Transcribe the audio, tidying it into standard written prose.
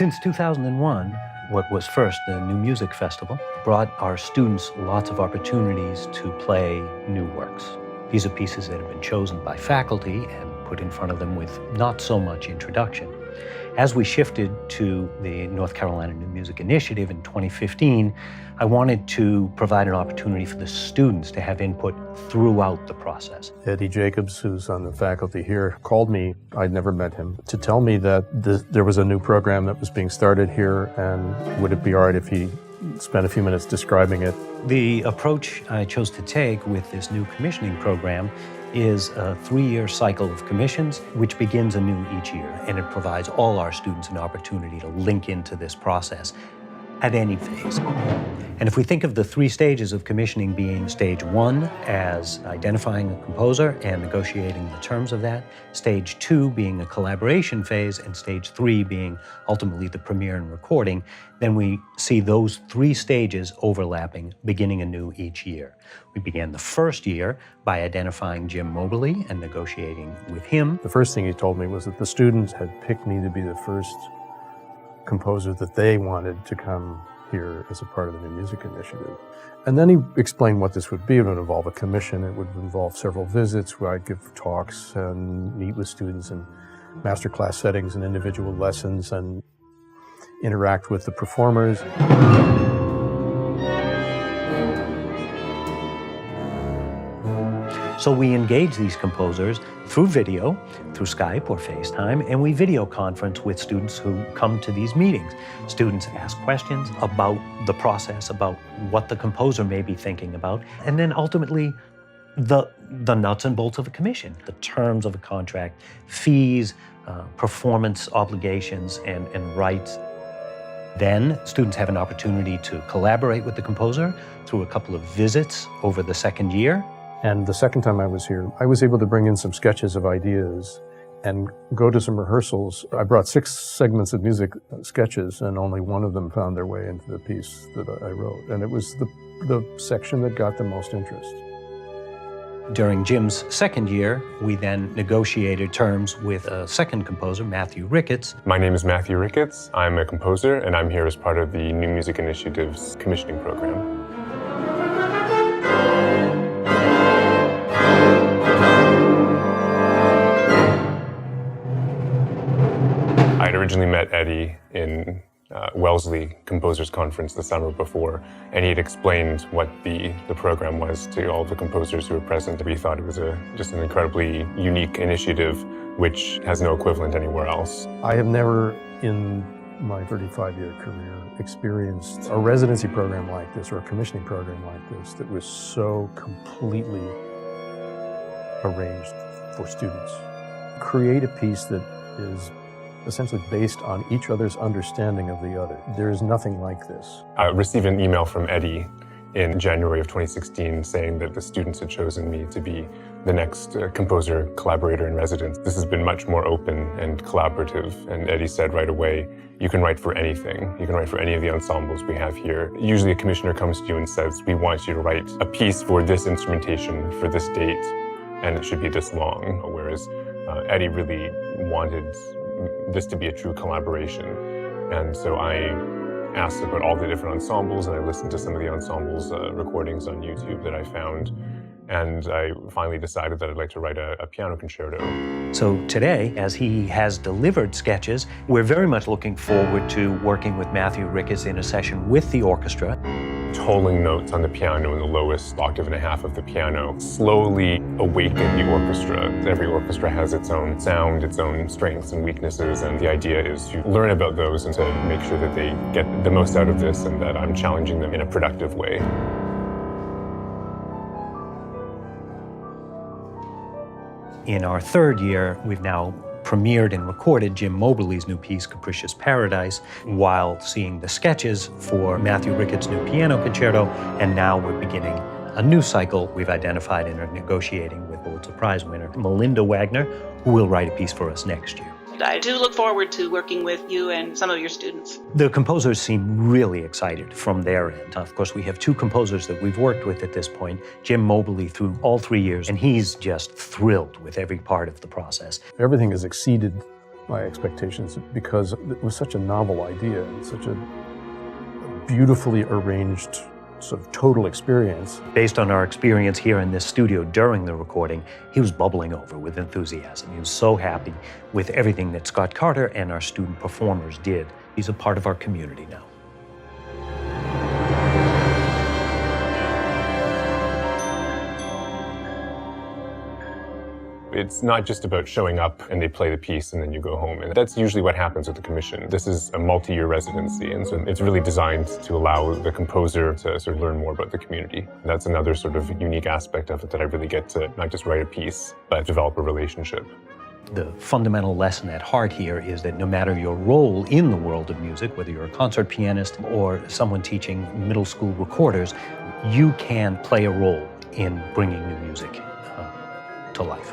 Since 2001, what was first the New Music Festival brought our students lots of opportunities to play new works. These are pieces that have been chosen by faculty and put in front of them with not so much introduction. As we shifted to the North Carolina New Music Initiative in 2015, I wanted to provide an opportunity for the students to have input throughout the process. Eddie Jacobs, who's on the faculty here, called me, I'd never met him, to tell me that there was a new program that was being started here, and would it be all right if he spent a few minutes describing it. The approach I chose to take with this new commissioning program is a 3-year cycle of commissions, which begins anew each year, and it provides all our students an opportunity to link into this process at any phase. And if we think of the 3 stages of commissioning being stage 1 as identifying a composer and negotiating the terms of that, stage 2 being a collaboration phase, and stage 3 being ultimately the premiere and recording, then we see those 3 stages overlapping, beginning anew each year. We began the first year by identifying Jim Mobley and negotiating with him. The first thing he told me was that the students had picked me to be the first composer that they wanted to come here as a part of the New Music Initiative. And then he explained what this would be. It would involve a commission, it would involve several visits where I'd give talks and meet with students in masterclass settings and individual lessons and interact with the performers. So we engage these composers through video, through Skype or FaceTime, and we video conference with students who come to these meetings. Students ask questions about the process, about what the composer may be thinking about, and then ultimately the nuts and bolts of a commission, the terms of a contract, fees, performance obligations, and rights. Then students have an opportunity to collaborate with the composer through a couple of visits over the second year. And the second time I was here, I was able to bring in some sketches of ideas and go to some rehearsals. I brought 6 segments of music sketches, and only one of them found their way into the piece that I wrote. And it was the section that got the most interest. During Jim's second year, we then negotiated terms with a second composer, Matthew Ricketts. My name is Matthew Ricketts. I'm a composer, and I'm here as part of the New Music Initiative's commissioning program. I'd originally met Eddie in Wellesley Composers Conference the summer before, and he'd explained what the program was to all the composers who were present. We thought it was just an incredibly unique initiative, which has no equivalent anywhere else. I have never, in my 35-year career, experienced a residency program like this or a commissioning program like this that was so completely arranged for students. Create a piece that is essentially based on each other's understanding of the other. There is nothing like this. I received an email from Eddie in January of 2016 saying that the students had chosen me to be the next composer collaborator in residence. This has been much more open and collaborative, and Eddie said right away, you can write for anything. You can write for any of the ensembles we have here. Usually a commissioner comes to you and says, we want you to write a piece for this instrumentation, for this date, and it should be this long. Whereas Eddie really wanted this to be a true collaboration. And so I asked about all the different ensembles, and I listened to some of the ensembles' recordings on YouTube that I found. And I finally decided that I'd like to write a piano concerto. So today, as he has delivered sketches, we're very much looking forward to working with Matthew Ricketts in a session with the orchestra. Tolling notes on the piano in the lowest octave and a half of the piano slowly awaken the orchestra. Every orchestra has its own sound, its own strengths and weaknesses, and the idea is to learn about those and to make sure that they get the most out of this and that I'm challenging them in a productive way. In our third year, we've now premiered and recorded Jim Mobley's new piece, Capricious Paradise, while seeing the sketches for Matthew Ricketts' new piano concerto, and now we're beginning a new cycle we've identified and are negotiating with Pulitzer Prize winner Melinda Wagner, who will write a piece for us next year. I do look forward to working with you and some of your students. The composers seem really excited from their end. Of course, we have 2 composers that we've worked with at this point, Jim Mobley through all 3 years, and he's just thrilled with every part of the process. Everything has exceeded my expectations because it was such a novel idea and such a beautifully arranged sort of total experience. Based on our experience here in this studio during the recording, he was bubbling over with enthusiasm. He was so happy with everything that Scott Carter and our student performers did. He's a part of our community now. It's not just about showing up and they play the piece and then you go home. And that's usually what happens with the commission. This is a multi-year residency, and so it's really designed to allow the composer to sort of learn more about the community. That's another sort of unique aspect of it, that I really get to not just write a piece, but develop a relationship. The fundamental lesson at heart here is that no matter your role in the world of music, whether you're a concert pianist or someone teaching middle school recorders, you can play a role in bringing new music to life.